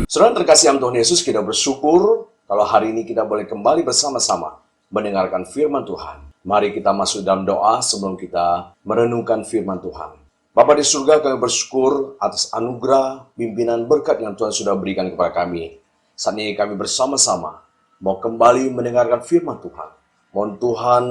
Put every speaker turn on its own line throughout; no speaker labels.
Saudara terkasih dalam Tuhan Yesus, kita bersyukur kalau hari ini kita boleh kembali bersama-sama mendengarkan firman Tuhan. Mari kita masuk dalam doa sebelum kita merenungkan firman Tuhan. Bapa di surga, kami bersyukur atas anugerah, pimpinan, berkat yang Tuhan sudah berikan kepada kami. Saat ini kami bersama-sama mau kembali mendengarkan firman Tuhan. Mohon Tuhan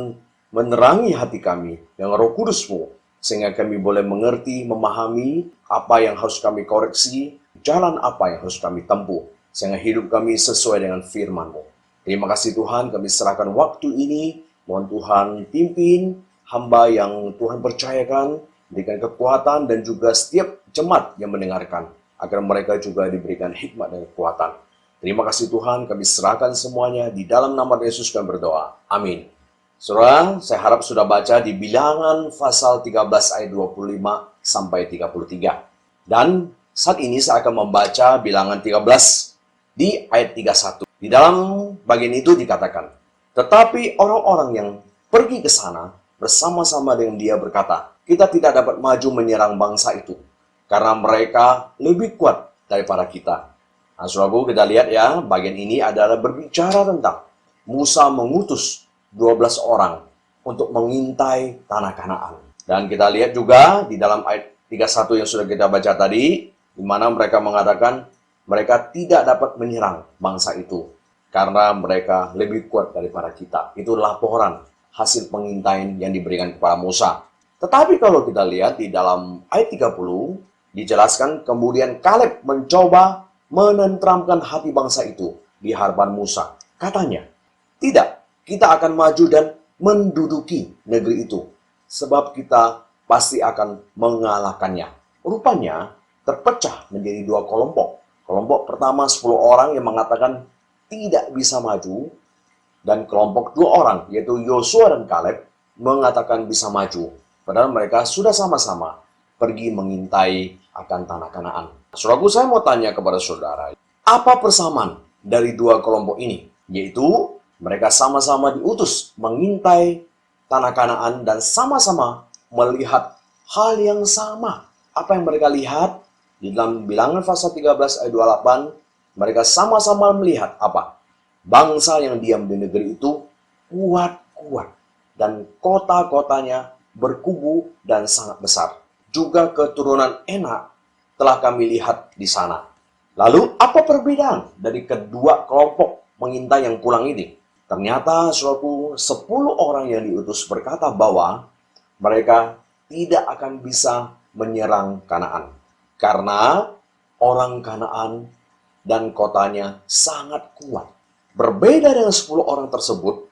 menerangi hati kami dengan Roh Kudus-Mu, sehingga kami boleh mengerti, memahami apa yang harus kami koreksi, jalan apa yang harus kami tempuh, sehingga hidup kami sesuai dengan firman-Mu. Terima kasih Tuhan, kami serahkan waktu ini, mohon Tuhan pimpin hamba yang Tuhan percayakan, berikan kekuatan dan juga setiap jemaat yang mendengarkan, agar mereka juga diberikan hikmat dan kekuatan. Terima kasih Tuhan, kami serahkan semuanya, di dalam nama Yesus kami berdoa. Amin. Saudara, saya harap sudah baca di Bilangan pasal 13 ayat 25 sampai 33. Dan saat ini saya akan membaca Bilangan 13 di ayat 31. Di dalam bagian itu dikatakan, tetapi orang-orang yang pergi ke sana bersama-sama dengan dia berkata, kita tidak dapat maju menyerang bangsa itu, karena mereka lebih kuat daripada kita. Nah, saudaraku, kita lihat ya, bagian ini adalah berbicara tentang Musa mengutus 12 orang untuk mengintai tanah Kanaan. Dan kita lihat juga di dalam ayat 31 yang sudah kita baca tadi, di mana mereka mengatakan mereka tidak dapat menyerang bangsa itu karena mereka lebih kuat daripada kita. Itu laporan hasil pengintaian yang diberikan kepada Musa. Tetapi kalau kita lihat di dalam ayat 30, dijelaskan kemudian Kaleb mencoba menenteramkan hati bangsa itu di hadapan Musa. Katanya, tidak, kita akan maju dan menduduki negeri itu, sebab kita pasti akan mengalahkannya. Rupanya terpecah menjadi dua kelompok. Kelompok pertama 10 orang yang mengatakan tidak bisa maju, dan kelompok 2 orang, yaitu Yosua dan Kaleb, mengatakan bisa maju. Padahal mereka sudah sama-sama pergi mengintai akan tanah Kanaan. Saudaraku, saya mau tanya kepada saudara, apa persamaan dari dua kelompok ini? Yaitu mereka sama-sama diutus mengintai tanah Kanaan dan sama-sama melihat hal yang sama. Apa yang mereka lihat? Di dalam Bilangan pasal 13 ayat 28, mereka sama-sama melihat apa? Bangsa yang diam di negeri itu kuat-kuat, dan kota-kotanya berkubu dan sangat besar. Juga keturunan Enak telah kami lihat di sana. Lalu apa perbedaan dari kedua kelompok mengintai yang pulang ini? Ternyata, saudaraku, 10 orang yang diutus berkata bahwa mereka tidak akan bisa menyerang Kanaan, karena orang Kanaan dan kotanya sangat kuat. Berbeda dengan 10 orang tersebut,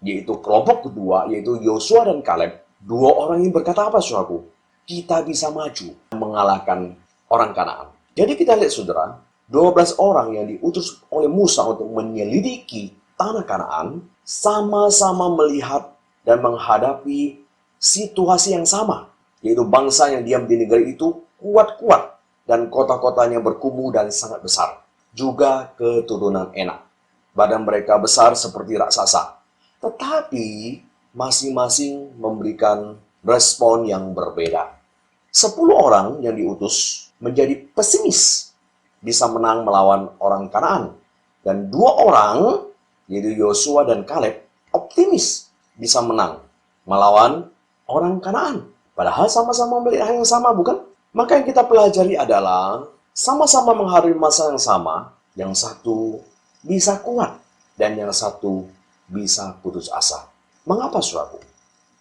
yaitu kelompok kedua, yaitu Yosua dan Kaleb, 2 orang ini berkata apa, saudaraku? Kita bisa maju mengalahkan orang Kanaan. Jadi kita lihat, saudara, 12 orang yang diutus oleh Musa untuk menyelidiki tanah Kanaan sama-sama melihat dan menghadapi situasi yang sama, yaitu bangsa yang diam di negeri itu kuat-kuat dan kota-kotanya berkubu dan sangat besar. Juga keturunan Enak, badan mereka besar seperti raksasa, tetapi masing-masing memberikan respon yang berbeda. 10 orang yang diutus menjadi pesimis bisa menang melawan orang Kanaan, dan 2 orang, yaitu Yosua dan Kaleb, optimis bisa menang melawan orang Kanaan. Padahal sama-sama melihat hal yang sama, bukan? Maka yang kita pelajari adalah sama-sama menghadapi masalah yang sama. Yang satu bisa kuat dan yang satu bisa putus asa. Mengapa, saudaraku?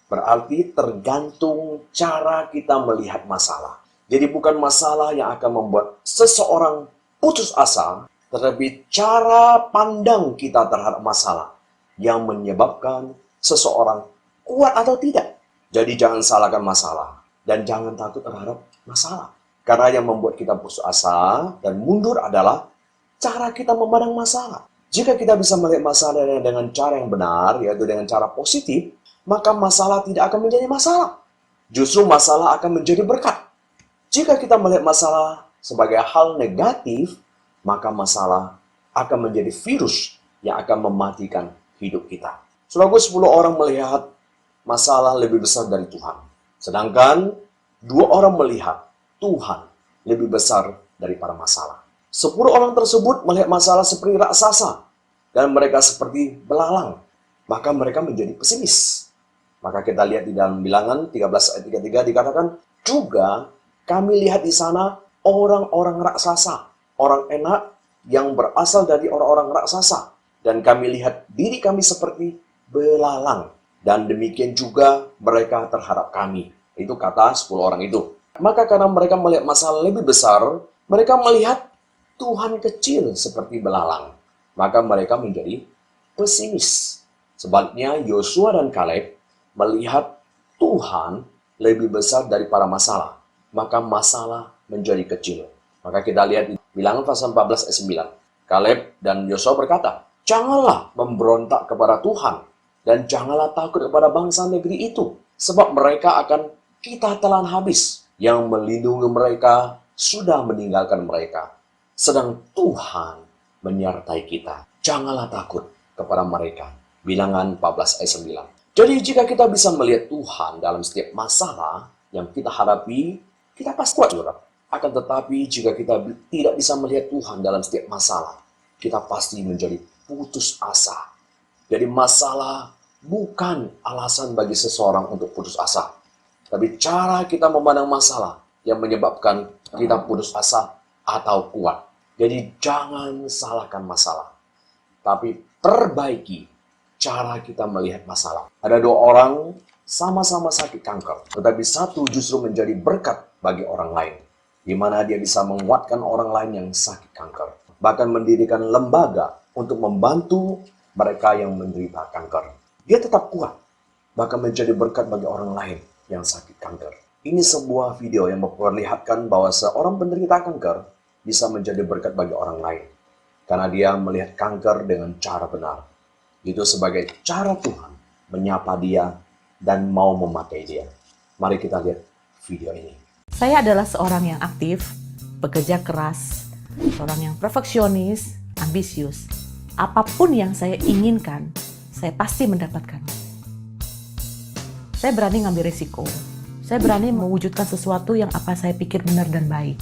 Berarti tergantung cara kita melihat masalah. Jadi bukan masalah yang akan membuat seseorang putus asa, tetapi cara pandang kita terhadap masalah yang menyebabkan seseorang kuat atau tidak. Jadi jangan salahkan masalah dan jangan takut terhadap masalah. Karena yang membuat kita putus asa dan mundur adalah cara kita memandang masalah. Jika kita bisa melihat masalah dengan cara yang benar, yaitu dengan cara positif, maka masalah tidak akan menjadi masalah. Justru masalah akan menjadi berkat. Jika kita melihat masalah sebagai hal negatif, maka masalah akan menjadi virus yang akan mematikan hidup kita. Saudaraku, 10 orang melihat masalah lebih besar dari Tuhan. Sedangkan 2 orang melihat Tuhan lebih besar daripada masalah. 10 orang tersebut melihat masalah seperti raksasa dan mereka seperti belalang. Maka mereka menjadi pesimis. Maka kita lihat di dalam Bilangan 13 ayat 33 dikatakan, juga kami lihat di sana orang-orang raksasa, orang enak yang berasal dari orang-orang raksasa. Dan kami lihat diri kami seperti belalang. Dan demikian juga mereka terhadap kami. Itu kata 10 orang itu. Maka karena mereka melihat masalah lebih besar, mereka melihat Tuhan kecil seperti belalang. Maka mereka menjadi pesimis. Sebaliknya Yosua dan Kaleb melihat Tuhan lebih besar daripada masalah. Maka masalah menjadi kecil. Maka kita lihat di Bilangan pasal 14 ayat 9. Kaleb dan Yosua berkata, janganlah memberontak kepada Tuhan dan janganlah takut kepada bangsa negeri itu, sebab mereka akan kita telan habis. Yang melindungi mereka sudah meninggalkan mereka, sedang Tuhan menyertai kita. Janganlah takut kepada mereka. Bilangan 14 ayat 9. Jadi jika kita bisa melihat Tuhan dalam setiap masalah yang kita hadapi, kita pasti kuat, saudara. Akan tetapi jika kita tidak bisa melihat Tuhan dalam setiap masalah, kita pasti menjadi putus asa. Jadi masalah bukan alasan bagi seseorang untuk putus asa. Tapi cara kita memandang masalah yang menyebabkan kita putus asa atau kuat. Jadi jangan salahkan masalah. Tapi perbaiki cara kita melihat masalah. Ada 2 orang sama-sama sakit kanker. Tetapi satu justru menjadi berkat bagi orang lain. Di mana dia bisa menguatkan orang lain yang sakit kanker. Bahkan mendirikan lembaga untuk membantu mereka yang menderita kanker. Dia tetap kuat, bahkan menjadi berkat bagi orang lain yang sakit kanker. Ini sebuah video yang memperlihatkan bahwa seorang penderita kanker bisa menjadi berkat bagi orang lain. Karena dia melihat kanker dengan cara benar. Itu sebagai cara Tuhan menyapa dia dan mau memakai dia. Mari kita lihat video ini.
Saya adalah seorang yang aktif, bekerja keras, seorang yang perfeksionis, ambisius. Apapun yang saya inginkan, saya pasti mendapatkan. Saya berani ngambil risiko. Saya berani mewujudkan sesuatu yang apa saya pikir benar dan baik.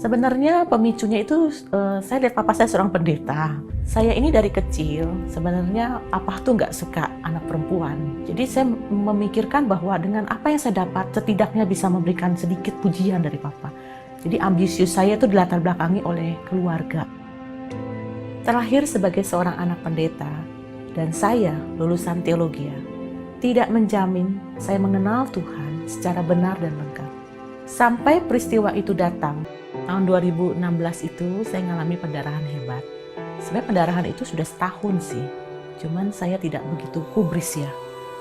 Sebenarnya pemicunya itu, saya lihat papa saya seorang pendeta. Saya ini dari kecil, sebenarnya papa tuh nggak suka anak perempuan. Jadi saya memikirkan bahwa dengan apa yang saya dapat, setidaknya bisa memberikan sedikit pujian dari papa. Jadi ambisius saya itu dilatar belakangi oleh keluarga. Terlahir sebagai seorang anak pendeta, dan saya lulusan teologi, tidak menjamin saya mengenal Tuhan secara benar dan lengkap. Sampai peristiwa itu datang, tahun 2016 itu saya mengalami pendarahan hebat. Sebenarnya pendarahan itu sudah setahun sih, cuman saya tidak begitu hubris ya.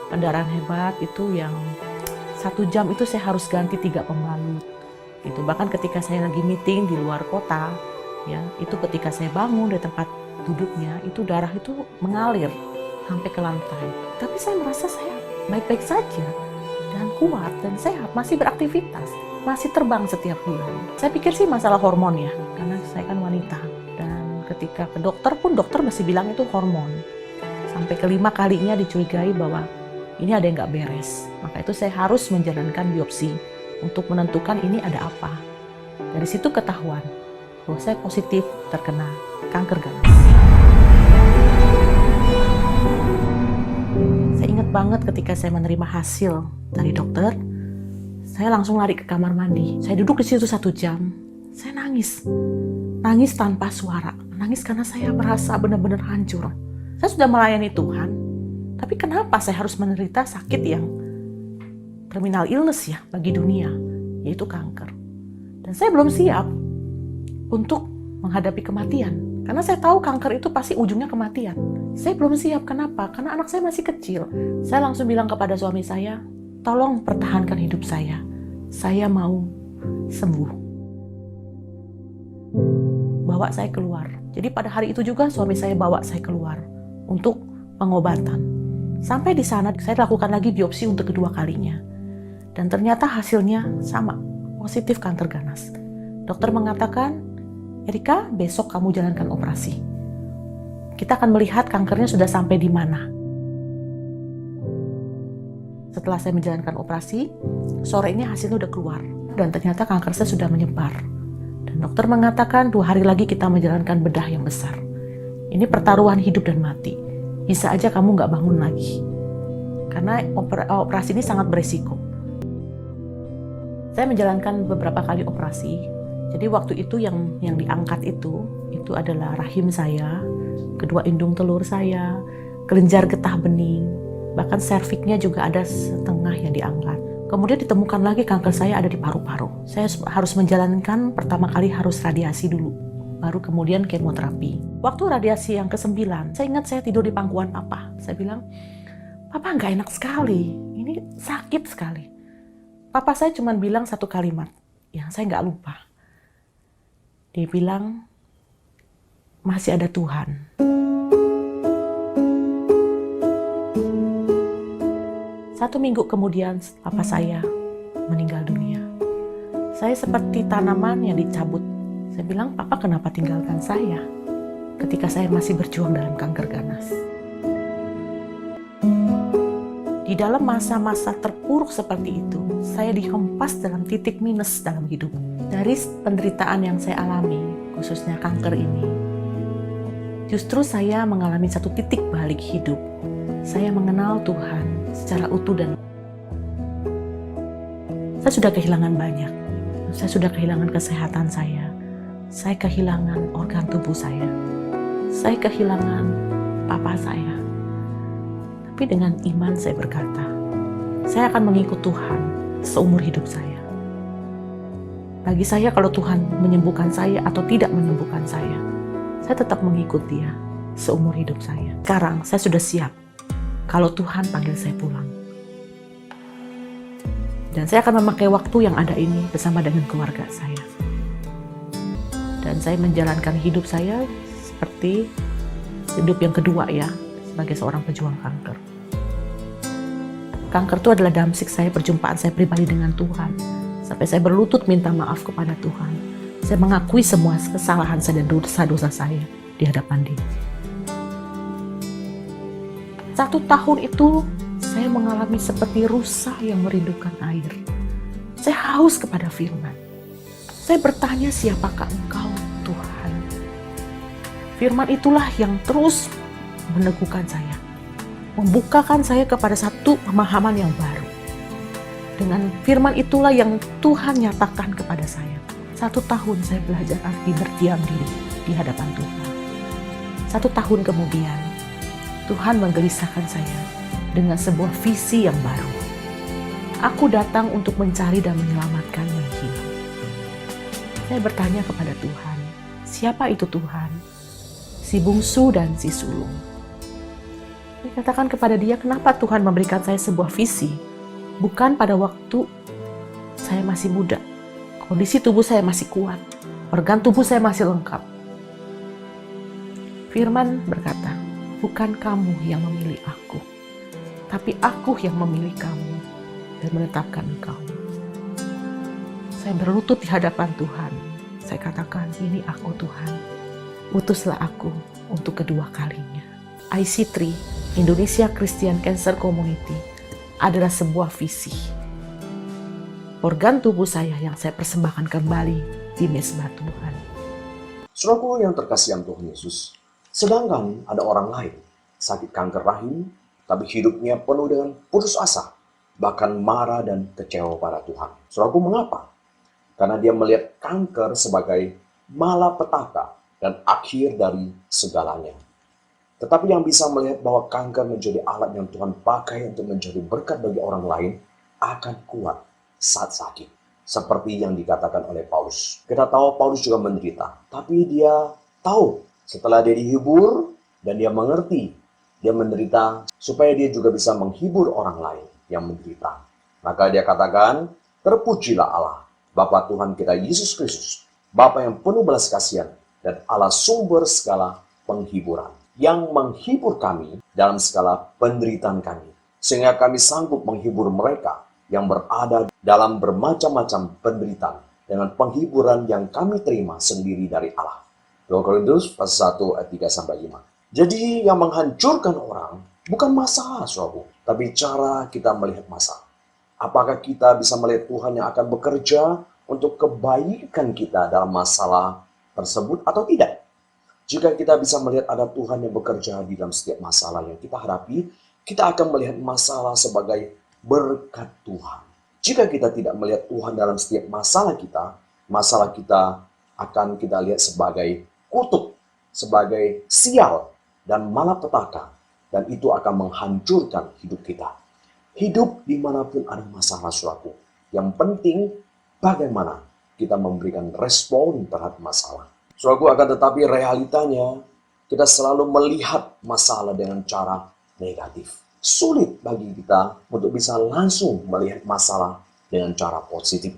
Pendarahan hebat itu yang 1 jam itu saya harus ganti 3 pembalut. Itu bahkan ketika saya lagi meeting di luar kota, ya itu ketika saya bangun dari tempat duduknya, itu darah itu mengalir sampai ke lantai. Tapi saya merasa saya baik-baik saja dan kuat dan sehat, masih beraktivitas, masih terbang setiap bulan. Saya pikir sih masalah hormon ya, karena saya kan wanita. Dan ketika ke dokter pun dokter masih bilang itu hormon. Sampai ke-5 kalinya dicurigai bahwa ini ada yang nggak beres. Maka itu saya harus menjalankan biopsi untuk menentukan ini ada apa. Dari situ ketahuan bahwa saya positif terkena kanker ganas. Saya ingat banget ketika saya menerima hasil dari dokter, saya langsung lari ke kamar mandi. Saya duduk di situ 1 jam. Saya nangis. Nangis tanpa suara. Nangis karena saya merasa benar-benar hancur. Saya sudah melayani Tuhan, tapi kenapa saya harus menderita sakit yang terminal illness ya bagi dunia, yaitu kanker. Dan saya belum siap untuk menghadapi kematian. Karena saya tahu kanker itu pasti ujungnya kematian. Saya belum siap, kenapa? Karena anak saya masih kecil. Saya langsung bilang kepada suami saya, tolong pertahankan hidup saya. Saya mau sembuh. Bawa saya keluar. Jadi pada hari itu juga suami saya bawa saya keluar untuk pengobatan. Sampai di sana saya lakukan lagi biopsi untuk kedua kalinya. Dan ternyata hasilnya sama, positif kanker ganas. Dokter mengatakan, Erika, besok kamu jalankan operasi. Kita akan melihat kankernya sudah sampai di mana. Setelah saya menjalankan operasi, sorenya hasilnya udah keluar. Dan ternyata kanker saya sudah menyebar dokter mengatakan 2 hari lagi kita menjalankan bedah yang besar. Ini pertaruhan hidup dan mati. Bisa aja kamu nggak bangun lagi. Karena operasi ini sangat beresiko. Saya menjalankan beberapa kali operasi. Jadi waktu itu yang diangkat itu adalah rahim saya, kedua indung telur saya, kelenjar getah bening, bahkan serviknya juga ada setengah yang diangkat. Kemudian ditemukan lagi kanker saya ada di paru-paru. Saya harus menjalankan pertama kali harus radiasi dulu, baru kemudian kemoterapi. Waktu radiasi yang ke-9, saya ingat saya tidur di pangkuan papa. Saya bilang, "Papa nggak enak sekali, ini sakit sekali." Papa saya cuma bilang satu kalimat, yang saya nggak lupa. Dia bilang, "Masih ada Tuhan." Satu minggu kemudian, papa saya meninggal dunia. Saya seperti tanaman yang dicabut. Saya bilang, "Papa kenapa tinggalkan saya ketika saya masih berjuang dalam kanker ganas?" Di dalam masa-masa terpuruk seperti itu, saya dihempas dalam titik minus dalam hidup. Dari penderitaan yang saya alami, khususnya kanker ini, justru saya mengalami satu titik balik hidup. Saya mengenal Tuhan secara utuh dan saya sudah kehilangan banyak. Saya sudah kehilangan kesehatan saya. Saya kehilangan organ tubuh saya. Saya kehilangan papa saya. Tapi dengan iman saya berkata, saya akan mengikut Tuhan seumur hidup saya. Bagi saya kalau Tuhan menyembuhkan saya atau tidak menyembuhkan saya tetap mengikut Dia seumur hidup saya. Sekarang saya sudah siap kalau Tuhan panggil saya pulang. Dan saya akan memakai waktu yang ada ini bersama dengan keluarga saya. Dan saya menjalankan hidup saya seperti hidup yang kedua ya, sebagai seorang pejuang kanker. Kanker itu adalah damsik saya, perjumpaan saya pribadi dengan Tuhan. Sampai saya berlutut minta maaf kepada Tuhan. Saya mengakui semua kesalahan saya dan dosa-dosa saya di hadapan Dia. 1 tahun itu saya mengalami seperti rusa yang merindukan air. Saya haus kepada firman. Saya bertanya, siapakah Engkau Tuhan? Firman itulah yang terus meneguhkan saya, membukakan saya kepada satu pemahaman yang baru. Dengan firman itulah yang Tuhan nyatakan kepada saya. 1 tahun saya belajar arti berdiam diri di hadapan Tuhan. 1 tahun kemudian, Tuhan menggelisahkan saya dengan sebuah visi yang baru. Aku datang untuk mencari dan menyelamatkan yang hilang. Saya bertanya kepada Tuhan, siapa itu Tuhan? Si bungsu dan si sulung. Saya katakan kepada Dia, kenapa Tuhan memberikan saya sebuah visi? Bukan pada waktu saya masih muda, kondisi tubuh saya masih kuat, organ tubuh saya masih lengkap. Firman berkata, bukan kamu yang memilih aku, tapi aku yang memilih kamu dan menetapkan engkau. Saya berlutut di hadapan Tuhan. Saya katakan, ini aku Tuhan. Utuslah aku untuk kedua kalinya. IC3, Indonesia Christian Cancer Community, adalah sebuah visi. Organ tubuh saya yang saya persembahkan kembali di mezbah Tuhan.
Saudaraku yang terkasih yang Tuhan Yesus, sedangkan ada orang lain sakit kanker rahim, tapi hidupnya penuh dengan putus asa, bahkan marah dan kecewa pada Tuhan. Saudaraku, mengapa? Karena dia melihat kanker sebagai malapetaka dan akhir dari segalanya. Tetapi yang bisa melihat bahwa kanker menjadi alat yang Tuhan pakai untuk menjadi berkat bagi orang lain akan kuat saat sakit. Seperti yang dikatakan oleh Paulus. Kita tahu Paulus juga menderita, tapi dia tahu setelah dia dihibur dan dia mengerti dia menderita supaya dia juga bisa menghibur orang lain yang menderita. Maka dia katakan, terpujilah Allah, Bapa Tuhan kita Yesus Kristus, Bapa yang penuh belas kasihan dan Allah sumber segala penghiburan, yang menghibur kami dalam segala penderitaan kami, sehingga kami sanggup menghibur mereka yang berada dalam bermacam-macam penderitaan dengan penghiburan yang kami terima sendiri dari Allah. 2 Korintus pasal 1 ayat 3-5. Jadi yang menghancurkan orang bukan masalah, saudaraku, tapi cara kita melihat masalah. Apakah kita bisa melihat Tuhan yang akan bekerja untuk kebaikan kita dalam masalah tersebut atau tidak? Jika kita bisa melihat ada Tuhan yang bekerja di dalam setiap masalah yang kita hadapi, kita akan melihat masalah sebagai berkat Tuhan. Jika kita tidak melihat Tuhan dalam setiap masalah kita akan kita lihat sebagai kutuk, sebagai sial, dan malapetaka. Dan itu akan menghancurkan hidup kita. Hidup dimanapun ada masalah suatu. Yang penting bagaimana kita memberikan respon terhadap masalah. Saudaraku, akan tetapi realitanya kita selalu melihat masalah dengan cara negatif. Sulit bagi kita untuk bisa langsung melihat masalah dengan cara positif.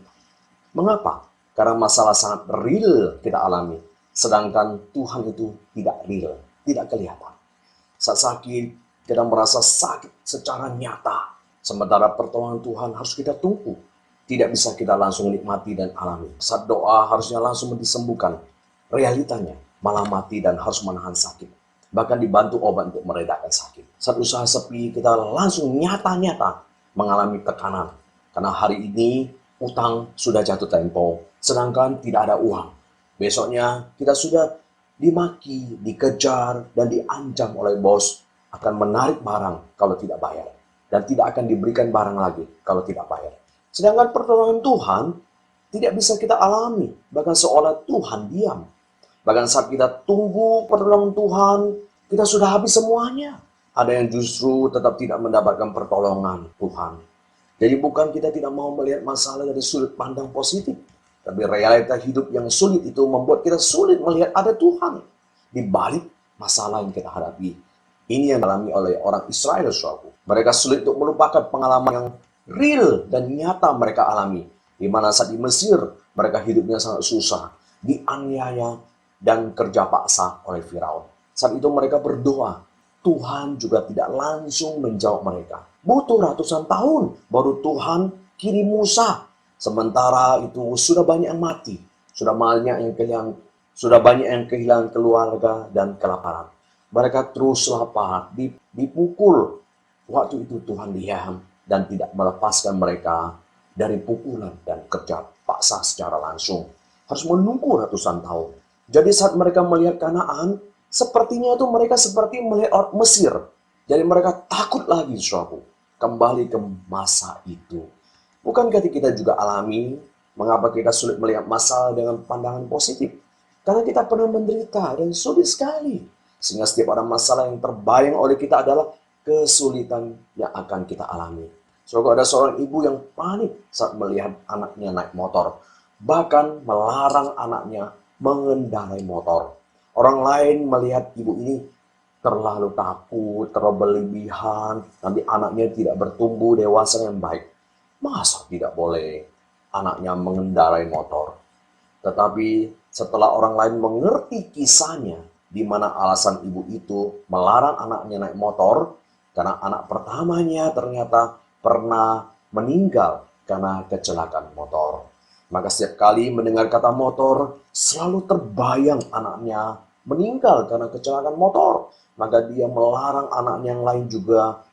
Mengapa? Karena masalah sangat real kita alami. Sedangkan Tuhan itu tidak real, tidak kelihatan. Saat sakit, kita merasa sakit secara nyata. Sementara pertolongan Tuhan harus kita tunggu. Tidak bisa kita langsung nikmati dan alami. Saat doa harusnya langsung disembuhkan. Realitanya malah mati dan harus menahan sakit. Bahkan dibantu obat untuk meredakan sakit. Saat usaha sepi, kita langsung nyata-nyata mengalami tekanan. Karena hari ini utang sudah jatuh tempo, sedangkan tidak ada uang. Besoknya kita sudah dimaki, dikejar, dan diancam oleh bos akan menarik barang kalau tidak bayar. Dan tidak akan diberikan barang lagi kalau tidak bayar. Sedangkan pertolongan Tuhan tidak bisa kita alami. Bahkan seolah Tuhan diam. Bahkan saat kita tunggu pertolongan Tuhan, kita sudah habis semuanya. Ada yang justru tetap tidak mendapatkan pertolongan Tuhan. Jadi bukan kita tidak mau melihat masalah dari sudut pandang positif. Tapi realita hidup yang sulit itu membuat kita sulit melihat ada Tuhan di balik masalah yang kita hadapi. Ini yang dialami oleh orang Israel, saudaraku. Mereka sulit untuk melupakan pengalaman yang real dan nyata mereka alami. Di mana saat di Mesir, mereka hidupnya sangat susah, dianiaya, dan kerja paksa oleh Firaun. Saat itu mereka berdoa, Tuhan juga tidak langsung menjawab mereka. Butuh ratusan tahun baru Tuhan kirim Musa. Sementara itu sudah banyak yang mati, sudah banyak yang kehilangan keluarga dan kelaparan. Mereka terus lapar, dipukul. Waktu itu Tuhan diam dan tidak melepaskan mereka dari pukulan dan kerja paksa secara langsung. Harus menunggu ratusan tahun. Jadi saat mereka melihat Kanaan, sepertinya itu mereka seperti melihat orang Mesir. Jadi mereka takut lagi, saudaraku, kembali ke masa itu. Bukankah kita juga alami mengapa kita sulit melihat masalah dengan pandangan positif? Karena kita pernah menderita dan sulit sekali. Sehingga setiap ada masalah yang terbayang oleh kita adalah kesulitan yang akan kita alami. Saudara, ada seorang ibu yang panik saat melihat anaknya naik motor. Bahkan melarang anaknya mengendarai motor. Orang lain melihat ibu ini terlalu takut, terlalu berlebihan, nanti anaknya tidak bertumbuh dewasa yang baik. Masa tidak boleh anaknya mengendarai motor? Tetapi setelah orang lain mengerti kisahnya, di mana alasan ibu itu melarang anaknya naik motor, karena anak pertamanya ternyata pernah meninggal karena kecelakaan motor. Maka setiap kali mendengar kata motor, selalu terbayang anaknya meninggal karena kecelakaan motor. Maka dia melarang anaknya yang lain juga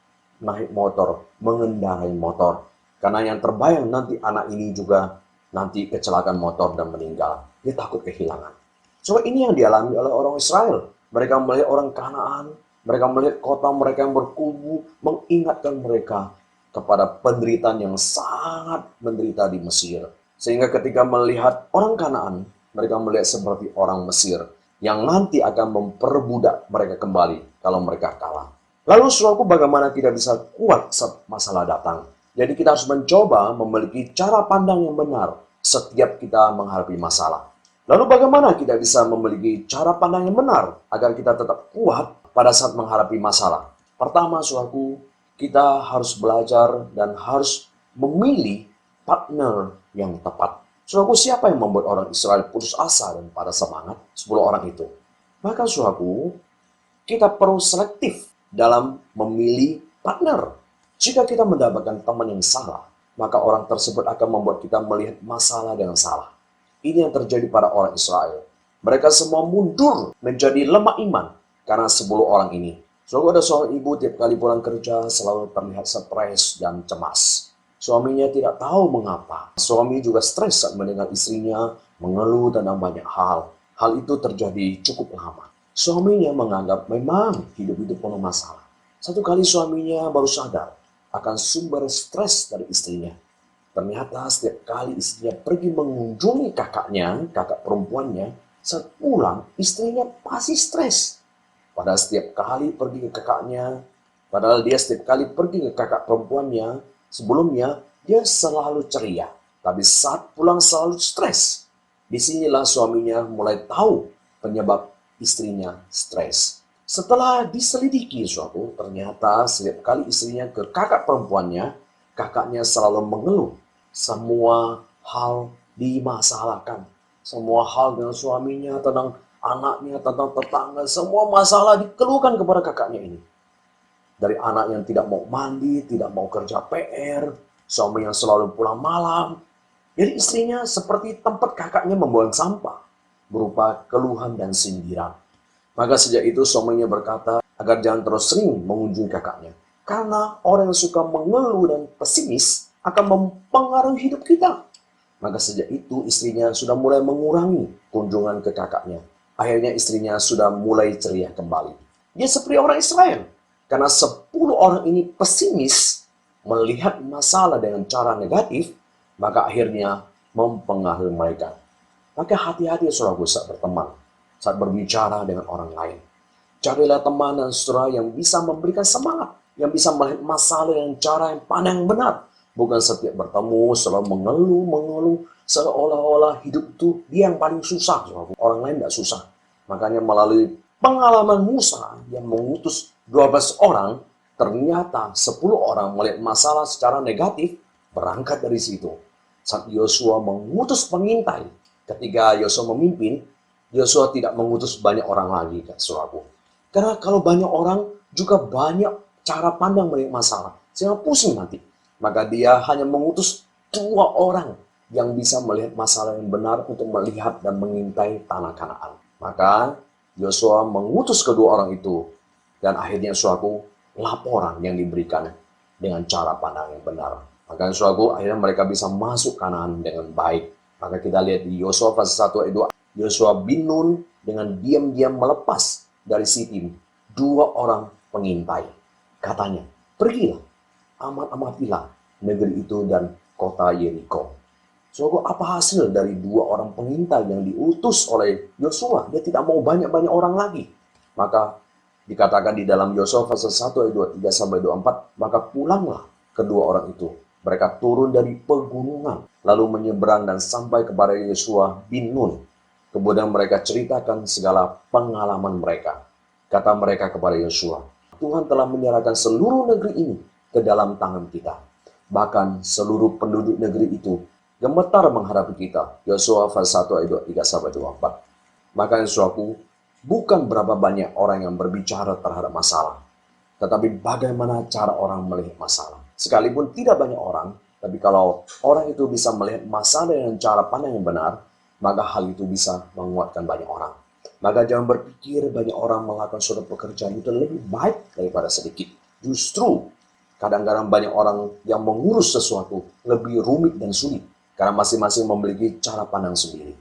naik motor, mengendarai motor. Karena yang terbayang nanti anak ini juga nanti kecelakaan motor dan meninggal. Dia takut kehilangan. So ini yang dialami oleh orang Israel. Mereka melihat orang Kanaan, mereka melihat kota mereka yang berkubu, mengingatkan mereka kepada penderitaan yang sangat menderita di Mesir. Sehingga ketika melihat orang Kanaan, mereka melihat seperti orang Mesir yang nanti akan memperbudak mereka kembali kalau mereka kalah. Lalu saudaraku, bagaimana kita bisa kuat saat masalah datang? Jadi kita harus mencoba memiliki cara pandang yang benar setiap kita menghadapi masalah. Lalu bagaimana kita bisa memiliki cara pandang yang benar agar kita tetap kuat pada saat menghadapi masalah? Pertama, saudaraku, kita harus belajar dan harus memilih partner yang tepat. Saudaraku, siapa yang membuat orang Israel putus asa dan pada semangat? 10 orang itu. Maka saudaraku, kita perlu selektif dalam memilih partner. Jika kita mendapatkan teman yang salah, maka orang tersebut akan membuat kita melihat masalah dengan salah. Ini yang terjadi pada orang Israel. Mereka semua mundur menjadi lemah iman karena 10 orang ini. Saudaraku, ada seorang ibu tiap kali pulang kerja selalu terlihat stres dan cemas. Suaminya tidak tahu mengapa. Suami juga stres saat mendengar istrinya mengeluh tentang banyak hal. Hal itu terjadi cukup lama. Suaminya menganggap memang hidup itu penuh masalah. Satu kali suaminya baru sadar akan sumber stres dari istrinya. Ternyata setiap kali istrinya pergi mengunjungi kakaknya, kakak perempuannya, saat pulang istrinya pasti stres. Padahal setiap kali pergi ke kakaknya, padahal dia setiap kali pergi ke kakak perempuannya, sebelumnya dia selalu ceria. Tapi saat pulang selalu stres. Disinilah suaminya mulai tahu penyebab istrinya stres. Setelah diselidiki suatu, ternyata setiap kali istrinya ke kakak perempuannya, kakaknya selalu mengeluh. Semua hal dimasalahkan. Semua hal dengan suaminya, tentang anaknya, tentang tetangga, semua masalah dikeluhkan kepada kakaknya ini. Dari anak yang tidak mau mandi, tidak mau kerja PR, suami yang selalu pulang malam. Jadi istrinya seperti tempat kakaknya membuang sampah, berupa keluhan dan sindiran. Maka sejak itu suaminya berkata agar jangan terus sering mengunjungi kakaknya. Karena orang yang suka mengeluh dan pesimis akan mempengaruhi hidup kita. Maka sejak itu istrinya sudah mulai mengurangi kunjungan ke kakaknya. Akhirnya istrinya sudah mulai ceria kembali. Dia seperti orang Israel. Karena 10 orang ini pesimis melihat masalah dengan cara negatif, maka akhirnya mempengaruhi mereka. Maka hati-hati saudaraku saat berteman, saat berbicara dengan orang lain. Carilah teman dan saudara yang bisa memberikan semangat, yang bisa melihat masalah dengan cara yang pandang benar. Bukan setiap bertemu selalu mengeluh, seolah-olah hidup itu dia yang paling susah. Orang lain tidak susah. Makanya melalui pengalaman Musa yang mengutus 12 orang, ternyata 10 orang melihat masalah secara negatif, berangkat dari situ. Saat Yosua mengutus pengintai, ketika Yosua memimpin, Yosua tidak mengutus banyak orang lagi, saudaraku. Karena kalau banyak orang, juga banyak cara pandang melihat masalah. Sehingga pusing nanti. Maka dia hanya mengutus 2 orang yang bisa melihat masalah yang benar untuk melihat dan mengintai tanah Kanaan. Maka Yosua mengutus kedua orang itu. Dan akhirnya saudaraku, laporan yang diberikan dengan cara pandang yang benar. Maka saudaraku, akhirnya mereka bisa masuk Kanaan dengan baik. Maka kita lihat di Yosua pasal 1 ayat 2. Yosua bin Nun dengan diam-diam melepas dari Sitim 2 orang pengintai. Katanya, pergilah, amatilah negeri itu dan kota Yeriko. So, apa hasil dari 2 orang pengintai yang diutus oleh Yosua? Dia tidak mau banyak-banyak orang lagi. Maka dikatakan di dalam Yosua pasal 1 ayat 23 sampai 24, maka pulanglah kedua orang itu. Mereka turun dari pegunungan, lalu menyeberang dan sampai kepada Yosua bin Nun. Kemudian mereka ceritakan segala pengalaman mereka. Kata mereka kepada Yosua, Tuhan telah menyerahkan seluruh negeri ini ke dalam tangan kita. Bahkan seluruh penduduk negeri itu gemetar menghadapi kita. Yosua pasal 1 ayat 23 sampai 24. Maka saudaraku, bukan berapa banyak orang yang berbicara terhadap masalah, tetapi bagaimana cara orang melihat masalah. Sekalipun tidak banyak orang, tapi kalau orang itu bisa melihat masalah dengan cara pandang yang benar, maka hal itu bisa menguatkan banyak orang. Maka jangan berpikir banyak orang melakukan suatu pekerjaan itu lebih baik daripada sedikit. Justru kadang-kadang banyak orang yang mengurus sesuatu lebih rumit dan sulit, karena masing-masing memiliki cara pandang sendiri.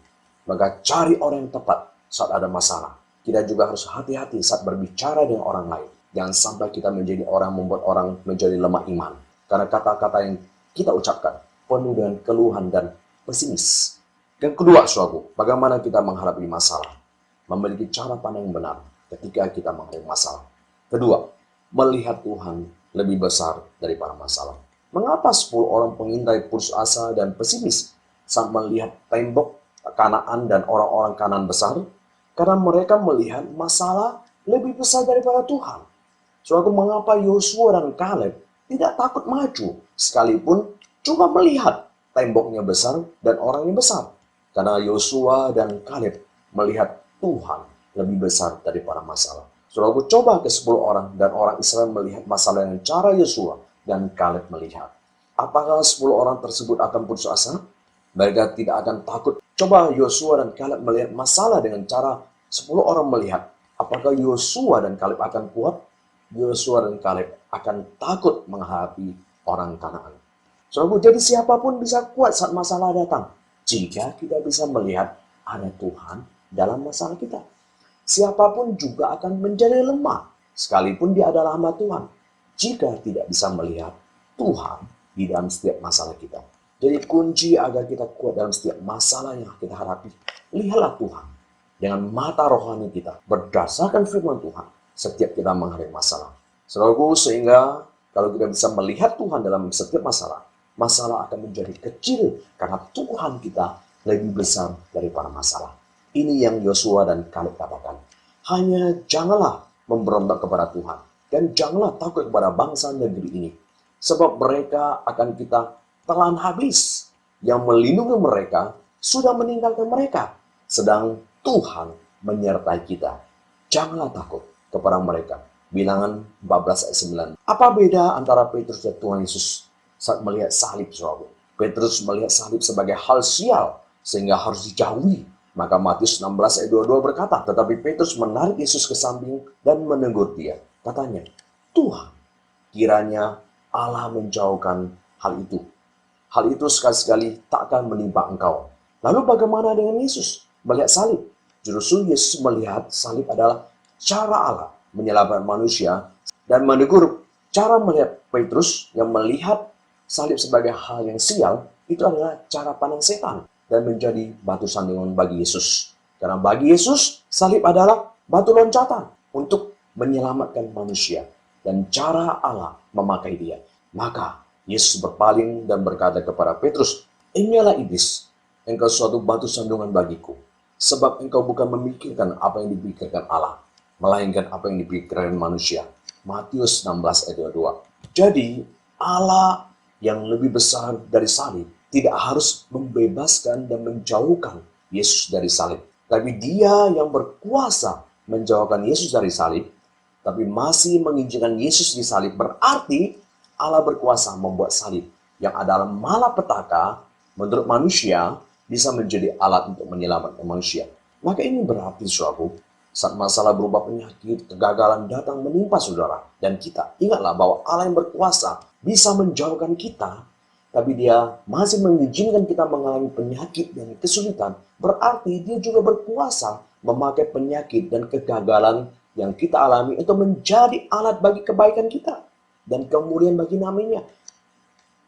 Maka cari orang yang tepat saat ada masalah. Kita juga harus hati-hati saat berbicara dengan orang lain. Jangan sampai kita menjadi orang membuat orang menjadi lemah iman. Karena kata-kata yang kita ucapkan penuh dengan keluhan dan pesimis. Yang kedua, saudaraku, bagaimana kita menghadapi masalah? Memiliki cara pandang yang benar ketika kita menghadapi masalah. Kedua, melihat Tuhan lebih besar daripada masalah. Mengapa 10 orang pengintai putus asa dan pesimis saat melihat tembok Kanaan dan orang-orang Kanaan besar? Karena mereka melihat masalah lebih besar daripada Tuhan. Saudaraku, mengapa Yosua dan Kaleb tidak takut maju sekalipun cuma melihat temboknya besar dan orangnya besar? Karena Yosua dan Kaleb melihat Tuhan lebih besar daripada masalah. Saudaraku, coba ke 10 orang dan orang Israel melihat masalah dengan cara Yosua dan Kaleb melihat. Apakah 10 orang tersebut akan putus asa? Mereka tidak akan takut. Coba Yosua dan Kaleb melihat masalah dengan cara 10 orang melihat. Apakah Yosua dan Kaleb akan kuat? Yosua dan Kaleb akan takut menghadapi orang Kanaan. Saudaraku, jadi siapapun bisa kuat saat masalah datang. Jika kita bisa melihat ada Tuhan dalam masalah kita. Siapapun juga akan menjadi lemah, sekalipun dia adalah hamba Tuhan. Jika tidak bisa melihat Tuhan di dalam setiap masalah kita. Jadi kunci agar kita kuat dalam setiap masalah yang kita hadapi, lihatlah Tuhan dengan mata rohani kita, berdasarkan firman Tuhan, setiap kita menghadapi masalah. Saudaraku, sehingga kalau kita bisa melihat Tuhan dalam setiap masalah, masalah akan menjadi kecil karena Tuhan kita lebih besar daripada masalah. Ini yang Yosua dan Kaleb katakan. Hanya janganlah memberontak kepada Tuhan dan janganlah takut kepada bangsa negeri ini, sebab mereka akan kita telan habis. Yang melindungi mereka sudah meninggalkan mereka, sedang Tuhan menyertai kita. Janganlah takut kepada mereka. Bilangan 14 ayat 9. Apa beda antara Petrus dan Tuhan Yesus saat melihat salib, saudara? Petrus melihat salib sebagai hal sial sehingga harus dijauhi. Maka Matius 16 ayat 22 berkata, tetapi Petrus menarik Yesus ke samping dan menegur dia. Katanya, Tuhan, kiranya Allah menjauhkan hal itu. Hal itu sekali-sekali tak akan menimpa engkau. Lalu bagaimana dengan Yesus melihat salib? Justru Yesus melihat salib adalah cara Allah menyelamatkan manusia dan menegur. Cara melihat Petrus yang melihat salib sebagai hal yang sial, itu adalah cara pandang setan dan menjadi batu sandungan bagi Yesus. Karena bagi Yesus, salib adalah batu loncatan untuk menyelamatkan manusia. Dan cara Allah memakai dia. Maka Yesus berpaling dan berkata kepada Petrus, inilah iblis, engkau suatu batu sandungan bagiku. Sebab engkau bukan memikirkan apa yang dipikirkan Allah, melainkan apa yang dipikirkan manusia. Matius 16 ayat 22. Jadi Allah yang lebih besar dari salib tidak harus membebaskan dan menjauhkan Yesus dari salib. Tapi dia yang berkuasa menjauhkan Yesus dari salib, tapi masih mengizinkan Yesus disalib. Berarti Allah berkuasa membuat salib yang adalah malapetaka menurut manusia bisa menjadi alat untuk menyelamatkan manusia. Maka ini berarti, saudaraku, saat masalah berupa penyakit, kegagalan datang menimpa saudara dan kita, ingatlah bahwa Allah yang berkuasa bisa menjauhkan kita, tapi dia masih mengizinkan kita mengalami penyakit dan kesulitan. Berarti dia juga berkuasa memakai penyakit dan kegagalan yang kita alami untuk menjadi alat bagi kebaikan kita dan kemuliaan bagi namanya.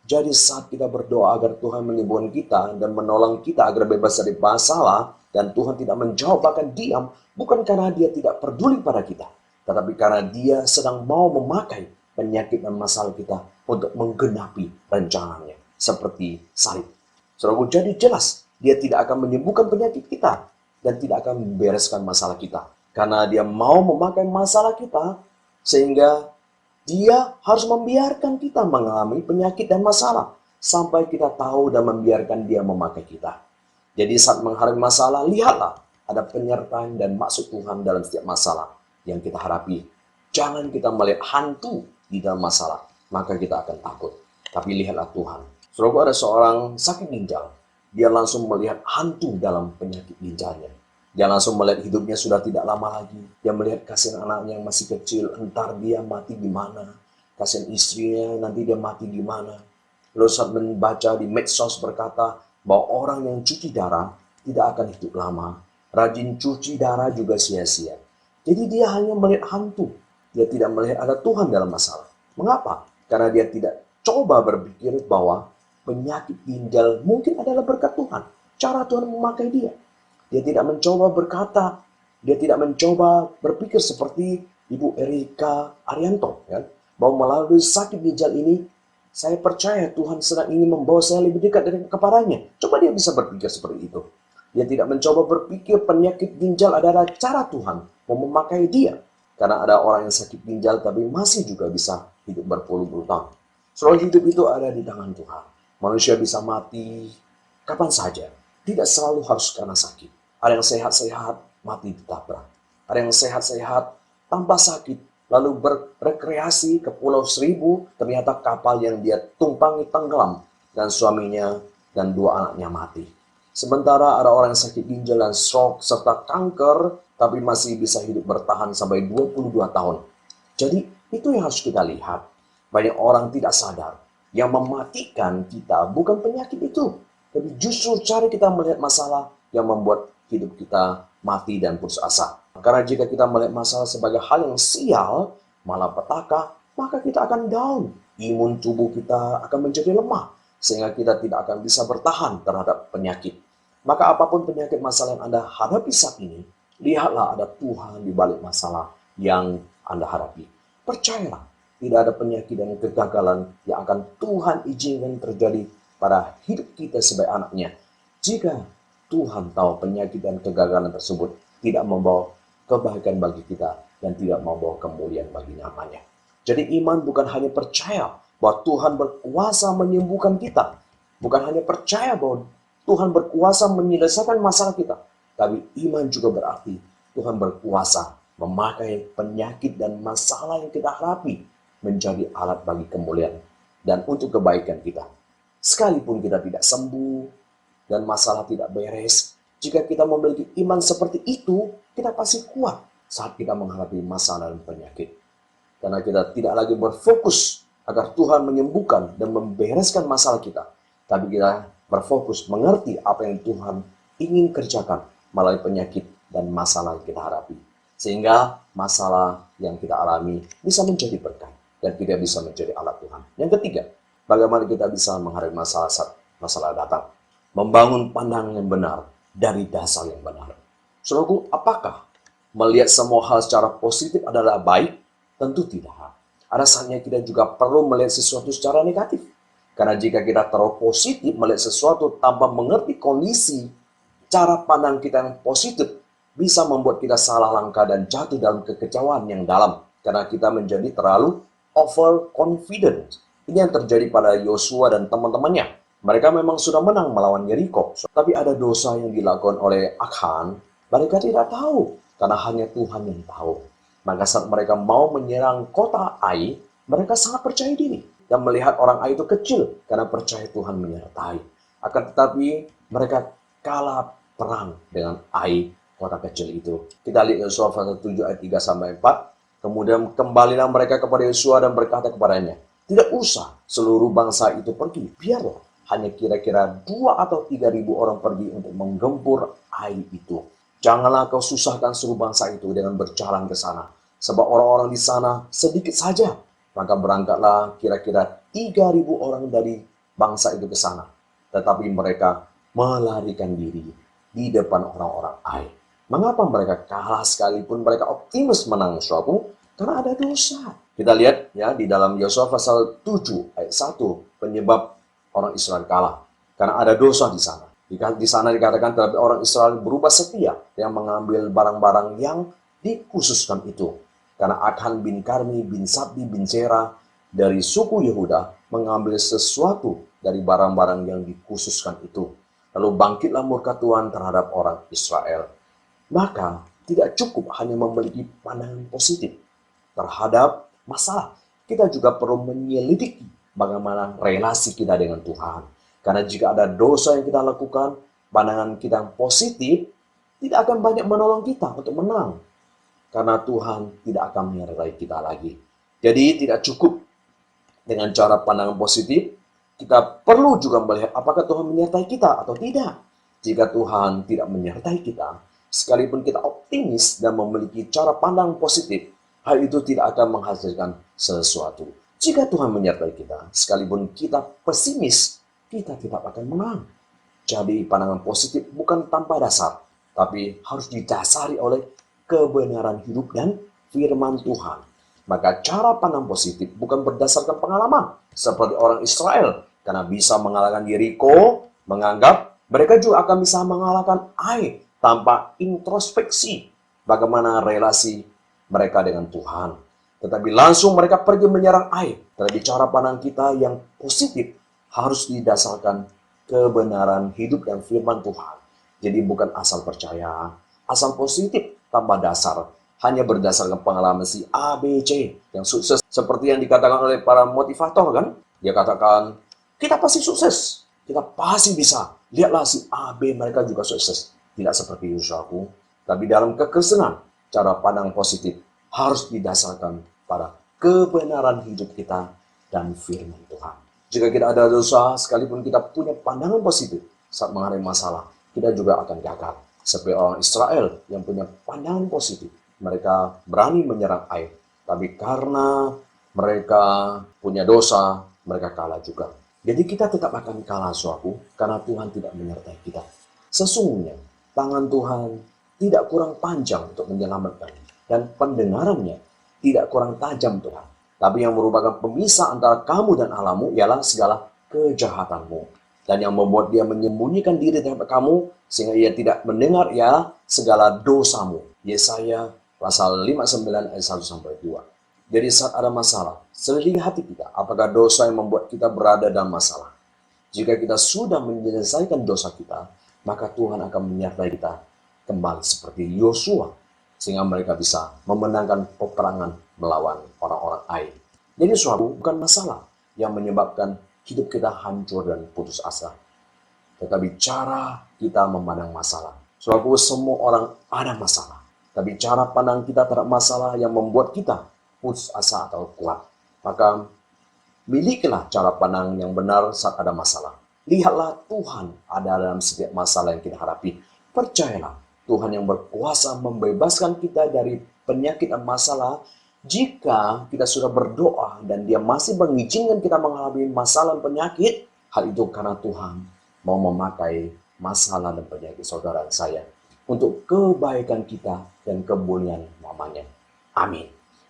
Jadi saat kita berdoa agar Tuhan menyembuhkan kita dan menolong kita agar bebas dari masalah, dan Tuhan tidak menjawab bahkan diam, bukan karena dia tidak peduli pada kita, tetapi karena dia sedang mau memakai penyakit dan masalah kita untuk menggenapi rencananya, seperti salib. Saudaraku, jadi jelas dia tidak akan menyembuhkan penyakit kita dan tidak akan membereskan masalah kita, karena dia mau memakai masalah kita sehingga dia harus membiarkan kita mengalami penyakit dan masalah sampai kita tahu dan membiarkan dia memakai kita. Jadi saat menghadapi masalah, lihatlah ada penyertaan dan maksud Tuhan dalam setiap masalah yang kita hadapi. Jangan kita melihat hantu di dalam masalah, maka kita akan takut. Tapi lihatlah Tuhan. Saudaraku, ada seorang sakit ginjal. Dia langsung melihat hantu dalam penyakit ginjalnya. Dia langsung melihat hidupnya sudah tidak lama lagi. Dia melihat kasihan anaknya yang masih kecil, entar dia mati gimana. Kasihan istrinya, nanti dia mati gimana. Lalu saat membaca di medsos berkata bahwa orang yang cuci darah tidak akan hidup lama. Rajin cuci darah juga sia-sia. Jadi dia hanya melihat hantu. Dia tidak melihat ada Tuhan dalam masalah. Mengapa? Karena dia tidak coba berpikir bahwa penyakit ginjal mungkin adalah berkat Tuhan. Cara Tuhan memakai dia. Dia tidak mencoba berkata, dia tidak mencoba berpikir seperti Ibu Erika Arianto, ya, bahwa melalui sakit ginjal ini, saya percaya Tuhan sedang ingin membawa saya lebih dekat kepadanya. Coba dia bisa berpikir seperti itu. Dia tidak mencoba berpikir penyakit ginjal adalah cara Tuhan mau memakai dia. Karena ada orang yang sakit ginjal tapi masih juga bisa hidup berpuluh-puluh tahun. Soal hidup itu ada di tangan Tuhan. Manusia bisa mati kapan saja. Tidak selalu harus karena sakit. Ada yang sehat-sehat mati ditabrak. Ada yang sehat-sehat tanpa sakit lalu berrekreasi ke Pulau Seribu, ternyata kapal yang dia tumpangi tenggelam dan suaminya dan 2 anaknya mati. Sementara ada orang yang sakit ginjal dan stroke serta kanker tapi masih bisa hidup bertahan sampai 22 tahun. Jadi itu yang harus kita lihat. Banyak orang tidak sadar Yang mematikan kita bukan penyakit itu, tapi justru cara kita melihat masalah yang membuat hidup kita mati dan putus asa. Karena jika kita melihat masalah sebagai hal yang sial, malapetaka, maka kita akan down. Imun tubuh kita akan menjadi lemah, sehingga kita tidak akan bisa bertahan terhadap penyakit. Maka apapun penyakit masalah yang Anda hadapi saat ini, lihatlah ada Tuhan di balik masalah yang Anda hadapi. Percayalah, tidak ada penyakit dan kegagalan yang akan Tuhan izinkan terjadi pada hidup kita sebagai anaknya. Jika Tuhan tahu penyakit dan kegagalan tersebut tidak membawa kebaikan bagi kita dan tidak membawa kemuliaan bagi namanya. Jadi iman bukan hanya percaya bahwa Tuhan berkuasa menyembuhkan kita. Bukan hanya percaya bahwa Tuhan berkuasa menyelesaikan masalah kita. Tapi iman juga berarti Tuhan berkuasa memakai penyakit dan masalah yang kita hadapi menjadi alat bagi kemuliaan dan untuk kebaikan kita. Sekalipun kita tidak sembuh dan masalah tidak beres, jika kita memiliki iman seperti itu, kita pasti kuat saat kita menghadapi masalah dan penyakit. Karena kita tidak lagi berfokus agar Tuhan menyembuhkan dan membereskan masalah kita. Tapi kita berfokus mengerti apa yang Tuhan ingin kerjakan melalui penyakit dan masalah yang kita hadapi. Sehingga masalah yang kita alami bisa menjadi berkat dan tidak bisa menjadi alat Tuhan. Yang ketiga, bagaimana kita bisa menghadapi masalah saat masalah datang. Membangun pandangan yang benar dari dasar yang benar. Saudaraku, apakah melihat semua hal secara positif adalah baik? Tentu tidak. Ada saatnya kita juga perlu melihat sesuatu secara negatif. Karena jika kita terlalu positif melihat sesuatu tanpa mengerti kondisi, cara pandang kita yang positif bisa membuat kita salah langkah dan jatuh dalam kekecewaan yang dalam. Karena kita menjadi terlalu overconfident. Ini yang terjadi pada Yosua dan teman-temannya. Mereka memang sudah menang melawan Yeriko. Tapi ada dosa yang dilakukan oleh Achan. Mereka tidak tahu. Karena hanya Tuhan yang tahu. Maka saat mereka mau menyerang kota Ai, mereka sangat percaya diri. Dan melihat orang Ai itu kecil. Karena percaya Tuhan menyertai. Akan tetapi mereka kalah perang dengan Ai, kota kecil itu. Kita lihat Yosua pasal 7 ayat 3-4. Kemudian kembalilah mereka kepada Yosua dan berkata kepadanya, tidak usah seluruh bangsa itu pergi. Biarlah hanya kira-kira 2 atau 3 ribu orang pergi untuk menggempur Ai itu. Janganlah kau susahkan seluruh bangsa itu dengan berjalan ke sana. Sebab orang-orang di sana sedikit saja. Maka berangkatlah kira-kira 3 ribu orang dari bangsa itu ke sana. Tetapi mereka melarikan diri di depan orang-orang Ai. Mengapa mereka kalah sekalipun mereka optimis menang, saudaraku? Karena ada dosa. Kita lihat ya di dalam Yosua pasal 7 ayat 1 penyebab orang Israel kalah. Karena ada dosa di sana. Di sana dikatakan tetapi orang Israel berubah setia yang mengambil barang-barang yang dikhususkan itu. Karena Achan bin Karmi bin Sabdi bin Zerah dari suku Yehuda mengambil sesuatu dari barang-barang yang dikhususkan itu. Lalu bangkitlah murka Tuhan terhadap orang Israel. Maka tidak cukup hanya memiliki pandangan positif terhadap masalah. Kita juga perlu menyelidiki bagaimana relasi kita dengan Tuhan. Karena jika ada dosa yang kita lakukan, pandangan kita yang positif tidak akan banyak menolong kita untuk menang. Karena Tuhan tidak akan menyertai kita lagi. Jadi tidak cukup dengan cara pandangan positif, kita perlu juga melihat apakah Tuhan menyertai kita atau tidak. Jika Tuhan tidak menyertai kita, sekalipun kita optimis dan memiliki cara pandang positif, hal itu tidak akan menghasilkan sesuatu. Jika Tuhan menyertai kita, sekalipun kita pesimis, kita tidak akan menang. Jadi pandangan positif bukan tanpa dasar, tapi harus didasari oleh kebenaran hidup dan firman Tuhan. Maka cara pandang positif bukan berdasarkan pengalaman, seperti orang Israel, karena bisa mengalahkan Yeriko, menganggap mereka juga akan bisa mengalahkan Ai tanpa introspeksi bagaimana relasi mereka dengan Tuhan. Tetapi langsung mereka pergi menyerang Ai. Tetapi cara pandang kita yang positif harus didasarkan kebenaran hidup dan firman Tuhan. Jadi bukan asal percaya, asal positif tanpa dasar. Hanya berdasarkan pengalaman si A, B, C yang sukses. Seperti yang dikatakan oleh para motivator kan. Dia katakan, kita pasti sukses. Kita pasti bisa. Lihatlah si A, B, mereka juga sukses. Tidak seperti usahaku. Tapi dalam kekristenan, cara pandang positif harus didasarkan pada kebenaran hidup kita dan firman Tuhan. Jika kita ada dosa, sekalipun kita punya pandangan positif saat menghadapi masalah, kita juga akan gagal. Seperti orang Israel yang punya pandangan positif. Mereka berani menyerang Ai. Tapi karena mereka punya dosa, mereka kalah juga. Jadi kita tetap akan kalah, saudaraku, karena Tuhan tidak menyertai kita. Sesungguhnya, tangan Tuhan tidak kurang panjang untuk menyelamatkan. Dan pendengarannya tidak kurang tajam Tuhan. Tapi yang merupakan pemisah antara kamu dan Allahmu ialah segala kejahatanmu. Dan yang membuat dia menyembunyikan diri terhadap kamu sehingga ia tidak mendengar ialah segala dosamu. Yesaya pasal 59 ayat 1-2. Jadi saat ada masalah, selidiki hati kita apakah dosa yang membuat kita berada dalam masalah. Jika kita sudah menyelesaikan dosa kita, maka Tuhan akan menyertai kita kembali seperti Yosua, sehingga mereka bisa memenangkan peperangan melawan orang-orang Ai. Jadi suatu bukan masalah yang menyebabkan hidup kita hancur dan putus asa, tetapi cara kita memandang masalah. Suatu semua orang ada masalah, tapi cara pandang kita terhadap masalah yang membuat kita putus asa atau kuat. Maka milikilah cara pandang yang benar saat ada masalah. Lihatlah Tuhan ada dalam setiap masalah yang kita hadapi. Percayalah Tuhan yang berkuasa membebaskan kita dari penyakit dan masalah jika kita sudah berdoa dan dia masih mengizinkan kita mengalami masalah dan penyakit. Hal itu karena Tuhan mau memakai masalah dan penyakit saudara saya untuk kebaikan kita dan kemuliaan namanya. Amin.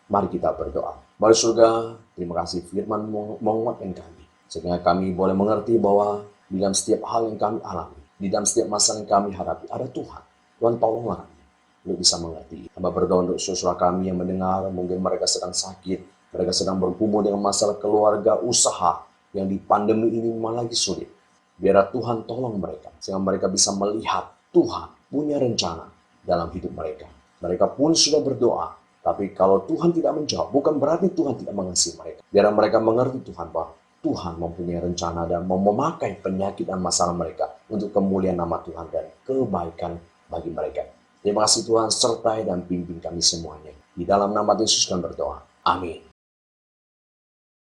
Mari kita berdoa. Bapa surga, terima kasih firman menguatkan kami. Sehingga kami boleh mengerti bahwa di dalam setiap hal yang kami alami, di dalam setiap masalah yang kami hadapi, ada Tuhan. Tuhan tolonglah kami untuk bisa mengerti. Hamba berdoa untuk saudara kami yang mendengar, mungkin mereka sedang sakit, mereka sedang bergumul dengan masalah keluarga, usaha, yang di pandemi ini memang lagi sulit. Biar Tuhan tolong mereka, sehingga mereka bisa melihat Tuhan punya rencana dalam hidup mereka. Mereka pun sudah berdoa, tapi kalau Tuhan tidak menjawab, bukan berarti Tuhan tidak mengasihi mereka. Biar mereka mengerti Tuhan bahwa Tuhan mempunyai rencana dan memakai penyakit dan masalah mereka untuk kemuliaan nama Tuhan dan kebaikan bagi mereka. Terima kasih Tuhan, sertai dan pimpin kami semuanya. Di dalam nama Yesus kami berdoa. Amin.